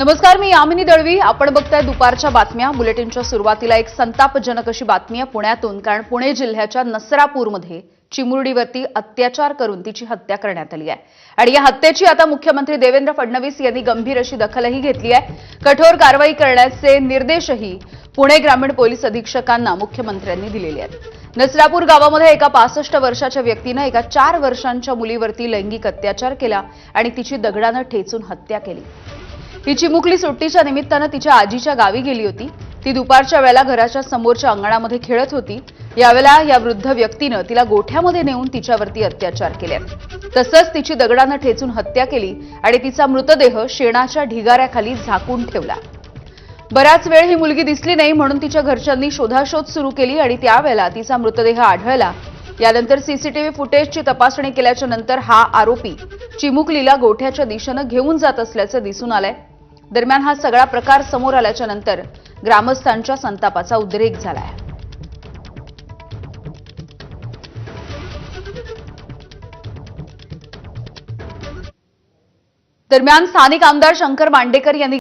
नमस्कार, मी यामिनी दळवी. आपण बघताय दुपारच्या बातम्या. बुलेटिनच्या सुरुवातीला एक संतापजनक अशी बातमी आहे पुण्यातून. कारण पुणे जिल्ह्याच्या नसरापूरमध्ये चिमुरडीवरती अत्याचार करून तिची हत्या करण्यात आली आहे. आणि या हत्येची आता मुख्यमंत्री देवेंद्र फडणवीस यांनी गंभीर अशी दखलही घेतली आहे. कठोर कारवाई करण्याचे निर्देशही पुणे ग्रामीण पोलीस अधीक्षकांना मुख्यमंत्र्यांनी दिलेले आहेत. नसरापूर गावामध्ये एका 65 वर्षाच्या व्यक्तीने एका 4 वर्षांच्या मुलीवरती लैंगिक अत्याचार केला आणि तिची दगडाने ठेचून हत्या केली. ही चिमुकली सुट्टीच्या निमित्ताने तिच्या आजीच्या गावी गेली होती. ती दुपारच्या वेळेला घराच्या समोरच्या अंगणामध्ये खेळत होती. यावेळेला या वृद्ध व्यक्तीने तिला गोठ्यामध्ये नेऊन तिच्यावरती अत्याचार केले. तसंच तिची दगडाने ठेचून हत्या केली आणि तिचा मृतदेह शेणाच्या ढिगाऱ्याखाली झाकून ठेवला. बराच वेळ ही मुलगी दिसली नाही म्हणून तिच्या घरच्यांनी शोधाशोध सुरू केली आणि त्यावेळेला तिचा मृतदेह आढळला. यानंतर सीसीटीव्ही फुटेजची तपासणी केल्याच्या नंतर हा आरोपी चिमुकलीला गोठ्याच्या दिशेने घेऊन जात असल्याचं दिसून आलंय. दरम्यान हा सगळा प्रकार समोर आल्याच्या नंतर ग्रामस्थांच्या संतापाचा उद्रेक झालाय. दरम्यान स्थानिक आमदार शंकर मांडेकर यांनी